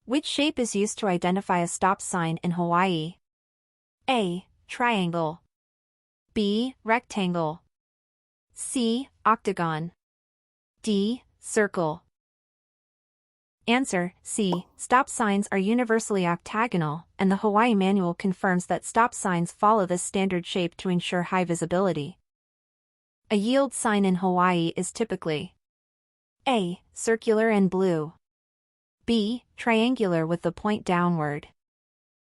Which shape is used to identify a stop sign in Hawaii? A. Triangle. B. Rectangle. C. Octagon. D. Circle. Answer: C. Stop signs are universally octagonal, and the Hawaii Manual confirms that stop signs follow this standard shape to ensure high visibility. A yield sign in Hawaii is typically A. Circular and blue. B. Triangular with the point downward.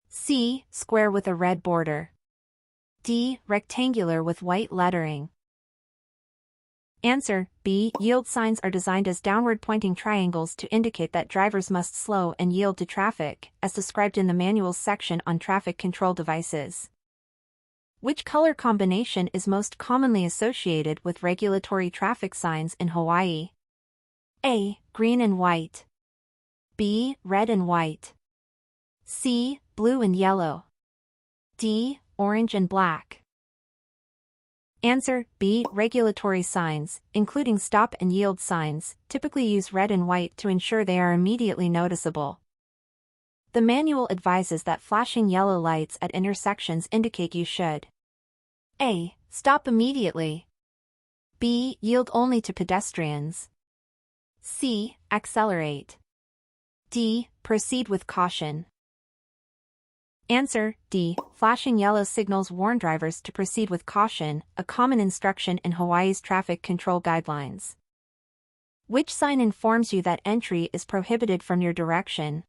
C. Square with a red border. D. Rectangular with white lettering. Answer: B. Yield signs are designed as downward-pointing triangles to indicate that drivers must slow and yield to traffic, as described in the manual's section on traffic control devices. Which color combination is most commonly associated with regulatory traffic signs in Hawaii? A. Green and white. B. Red and white. C. Blue and yellow. D. Orange and black. Answer: B. Regulatory signs, including stop and yield signs, typically use red and white to ensure they are immediately noticeable. The manual advises that flashing yellow lights at intersections indicate you should A. Stop immediately. B. Yield only to pedestrians. C. Accelerate. D. Proceed with caution. Answer: D. Flashing yellow signals warn drivers to proceed with caution, a common instruction in Hawaii's traffic control guidelines. Which sign informs you that entry is prohibited from your direction?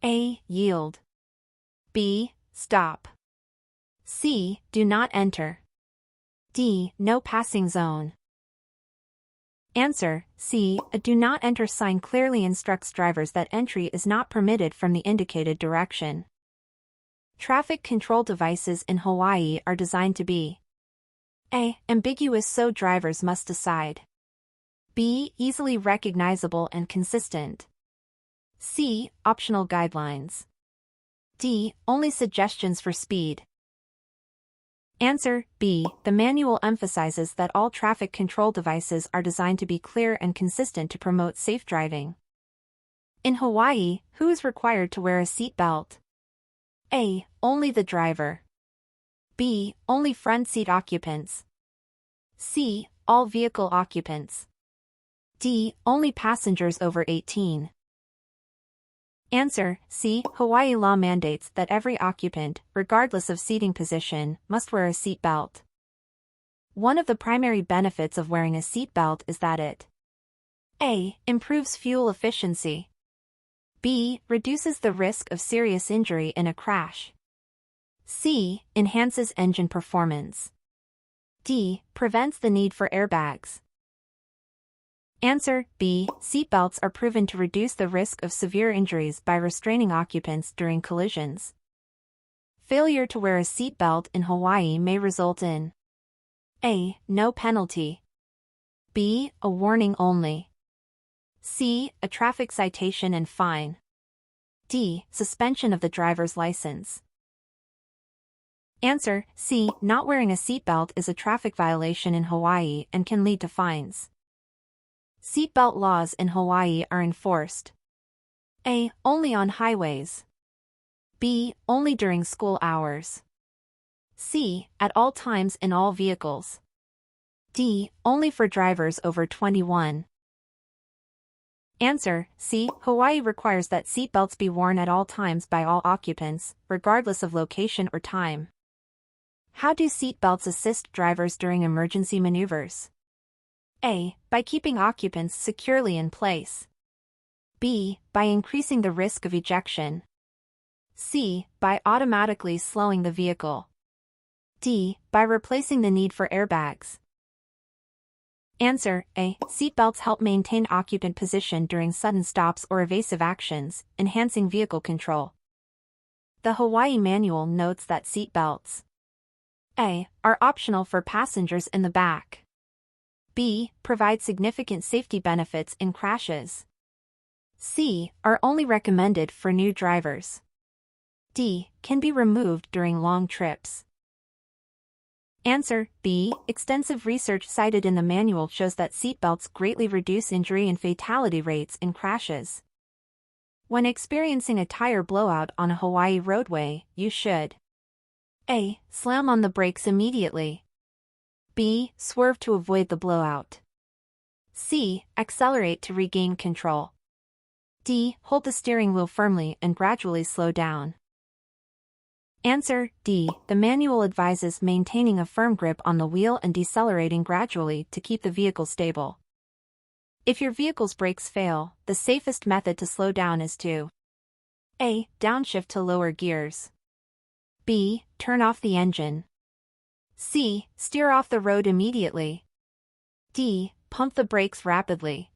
A. Yield. B. Stop. C. Do not enter. D. No passing zone. Answer: C. A do not enter sign clearly instructs drivers that entry is not permitted from the indicated direction. Traffic control devices in Hawaii are designed to be A. Ambiguous so drivers must decide. B. Easily recognizable and consistent. C. Optional guidelines. D. Only suggestions for speed. Answer: B. The manual emphasizes that all traffic control devices are designed to be clear and consistent to promote safe driving. In Hawaii, who is required to wear a seat belt? A. Only the driver. B. Only front seat occupants. C. All vehicle occupants. D. Only passengers over 18. Answer: C. Hawaii law mandates that every occupant, regardless of seating position, must wear a seat belt. One of the primary benefits of wearing a seat belt is that it A. Improves fuel efficiency. B. Reduces the risk of serious injury in a crash. C. Enhances engine performance. D. Prevents the need for airbags. Answer: B. Seatbelts are proven to reduce the risk of severe injuries by restraining occupants during collisions. Failure to wear a seatbelt in Hawaii may result in A. No penalty. B. A warning only. C. A traffic citation and fine. D. Suspension of the driver's license. Answer: C. Not wearing a seatbelt is a traffic violation in Hawaii and can lead to fines. Seatbelt laws in Hawaii are enforced A. Only on highways. B. Only during school hours. C. At all times in all vehicles. D. Only for drivers over 21. Answer: C. Hawaii requires that seatbelts be worn at all times by all occupants, regardless of location or time. How do seatbelts assist drivers during emergency maneuvers? A. By keeping occupants securely in place. B. By increasing the risk of ejection. C. By automatically slowing the vehicle. D. By replacing the need for airbags. Answer: A. Seatbelts help maintain occupant position during sudden stops or evasive actions, enhancing vehicle control. The Hawaii Manual notes that seatbelts A. Are optional for passengers in the back. B. Provide significant safety benefits in crashes. C. Are only recommended for new drivers. D. Can be removed during long trips. Answer: B. Extensive research cited in the manual shows that seatbelts greatly reduce injury and fatality rates in crashes. When experiencing a tire blowout on a Hawaii roadway, you should A. Slam on the brakes immediately. B. Swerve to avoid the blowout. C. Accelerate to regain control. D. Hold the steering wheel firmly and gradually slow down. Answer D. The manual advises maintaining a firm grip on the wheel and decelerating gradually to keep the vehicle stable. If your vehicle's brakes fail, the safest method to slow down is to A. Downshift to lower gears. B. Turn off the engine. C. Steer off the road immediately. D. Pump the brakes rapidly.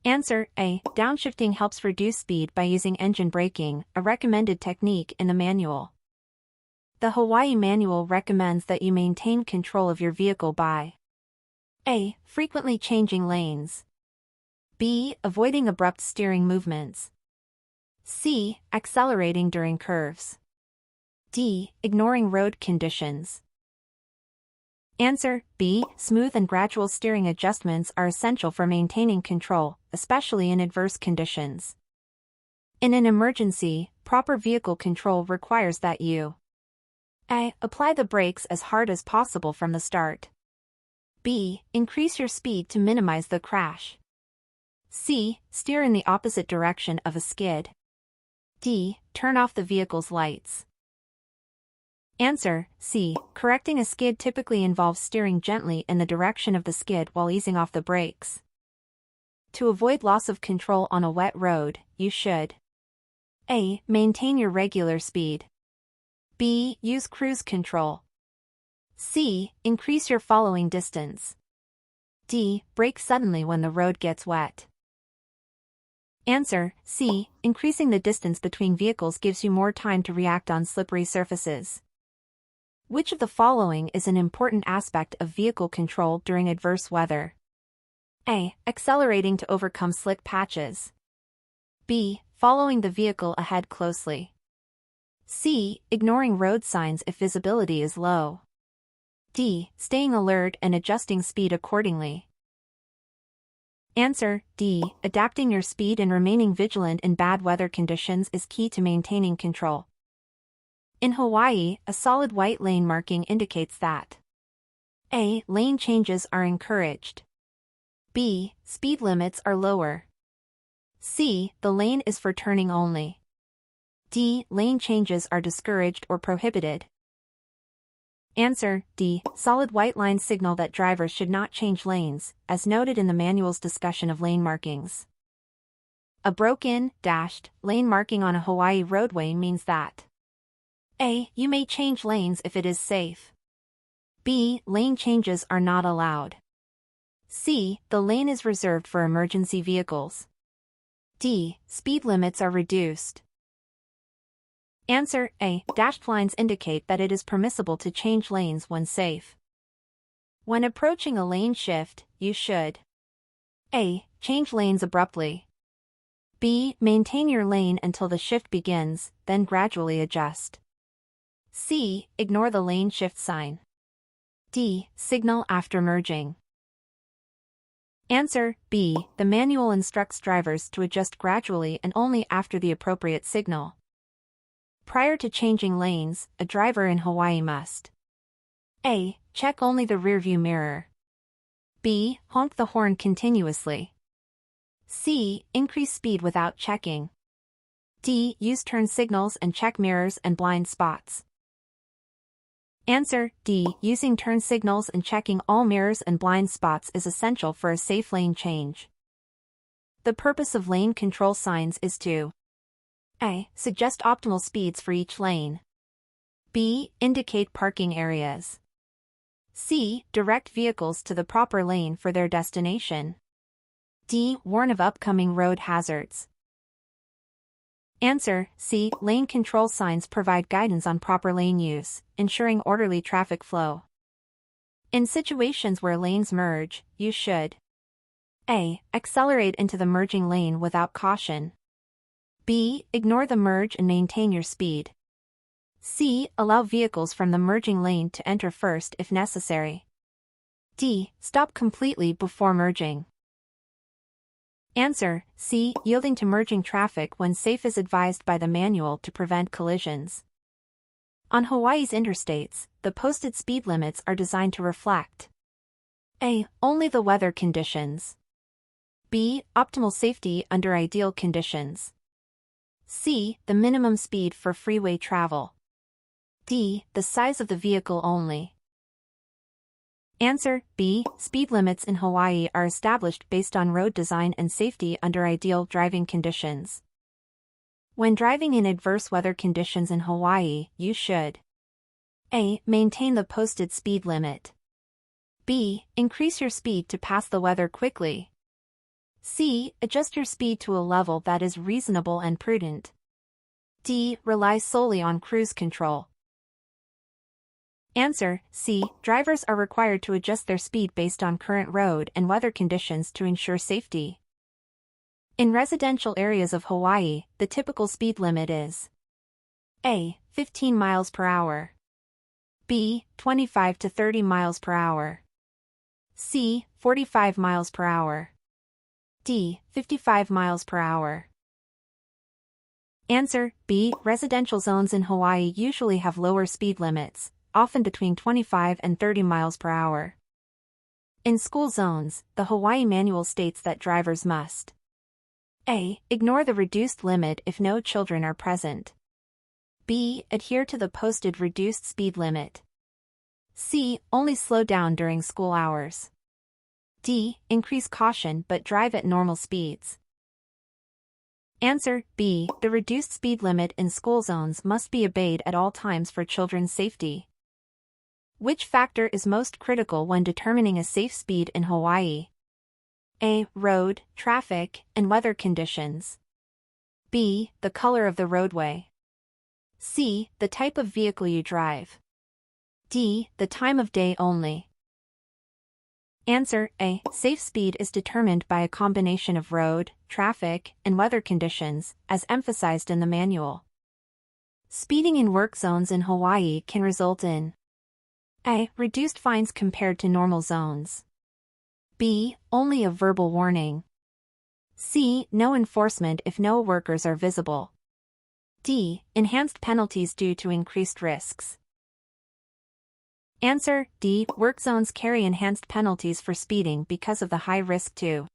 Answer A. Downshifting helps reduce speed by using engine braking, a recommended technique in the manual. The Hawaii manual recommends that you maintain control of your vehicle by A. Frequently changing lanes. B. Avoiding abrupt steering movements. C. Accelerating during curves. D. Ignoring road conditions. Answer B. Smooth and gradual steering adjustments are essential for maintaining control, especially in adverse conditions. In an emergency, proper vehicle control requires that you A. Apply the brakes as hard as possible from the start. B. Increase your speed to minimize the crash. C. Steer in the opposite direction of a skid. D. Turn off the vehicle's lights. Answer C. Correcting a skid typically involves steering gently in the direction of the skid while easing off the brakes. To avoid loss of control on a wet road, you should A. Maintain your regular speed. B. Use cruise control. C. Increase your following distance. D. Brake suddenly when the road gets wet. Answer C. Increasing the distance between vehicles gives you more time to react on slippery surfaces. Which of the following is an important aspect of vehicle control during adverse weather? A. Accelerating to overcome slick patches. B. Following the vehicle ahead closely. C. Ignoring road signs if visibility is low. D. Staying alert and adjusting speed accordingly. Answer D. Adapting your speed and remaining vigilant in bad weather conditions is key to maintaining control. In Hawaii, a solid white lane marking indicates that A. Lane changes are encouraged. B. Speed limits are lower. C. The lane is for turning only. D. Lane changes are discouraged or prohibited. Answer D. Solid white lines signal that drivers should not change lanes, as noted in the manual's discussion of lane markings. A broken, dashed, lane marking on a Hawaii roadway means that A. You may change lanes if it is safe. B. Lane changes are not allowed. C. The lane is reserved for emergency vehicles. D. Speed limits are reduced. Answer A. Dashed lines indicate that it is permissible to change lanes when safe. When approaching a lane shift, you should A. Change lanes abruptly. B. Maintain your lane until the shift begins, then gradually adjust. C. Ignore the lane shift sign. D. Signal after merging. Answer B. The manual instructs drivers to adjust gradually and only after the appropriate signal. Prior to changing lanes, a driver in Hawaii must A. Check only the rearview mirror. B. Honk the horn continuously. C. Increase speed without checking. D. Use turn signals and check mirrors and blind spots. Answer D. Using turn signals and checking all mirrors and blind spots is essential for a safe lane change. The purpose of lane control signs is to A. Suggest optimal speeds for each lane. B. Indicate parking areas. C. Direct vehicles to the proper lane for their destination. D. Warn of upcoming road hazards. Answer C. Lane control signs provide guidance on proper lane use, ensuring orderly traffic flow. In situations where lanes merge, you should A. Accelerate into the merging lane without caution. B. Ignore the merge and maintain your speed. C. Allow vehicles from the merging lane to enter first if necessary. D. Stop completely before merging. Answer, C. Yielding to merging traffic when safe is advised by the manual to prevent collisions. On Hawaii's interstates, the posted speed limits are designed to reflect A. Only the weather conditions. B. Optimal safety under ideal conditions. C. The minimum speed for freeway travel. D. The size of the vehicle only. Answer, B. Speed limits in Hawaii are established based on road design and safety under ideal driving conditions. When driving in adverse weather conditions in Hawaii, you should A. Maintain the posted speed limit. B. Increase your speed to pass the weather quickly. C. Adjust your speed to a level that is reasonable and prudent. D. Rely solely on cruise control. Answer, C. Drivers are required to adjust their speed based on current road and weather conditions to ensure safety. In residential areas of Hawaii, the typical speed limit is A. 15 miles per hour. B. 25 to 30 miles per hour. C. 45 miles per hour. D. 55 miles per hour. Answer, B. Residential zones in Hawaii usually have lower speed limits, often between 25 and 30 miles per hour. In school zones, the Hawaii manual states that drivers must A. Ignore the reduced limit if no children are present. B. Adhere to the posted reduced speed limit. C. Only slow down during school hours. D. Increase caution but drive at normal speeds. Answer, B. The reduced speed limit in school zones must be obeyed at all times for children's safety. Which factor is most critical when determining a safe speed in Hawaii? A. Road, traffic, and weather conditions. B. The color of the roadway. C. The type of vehicle you drive. D. The time of day only. Answer, A. Safe speed is determined by a combination of road, traffic, and weather conditions, as emphasized in the manual. Speeding in work zones in Hawaii can result in A. Reduced fines compared to normal zones. B. Only a verbal warning. C. No enforcement if no workers are visible. D. Enhanced penalties due to increased risks. Answer, D. Work zones carry enhanced penalties for speeding because of the high risk to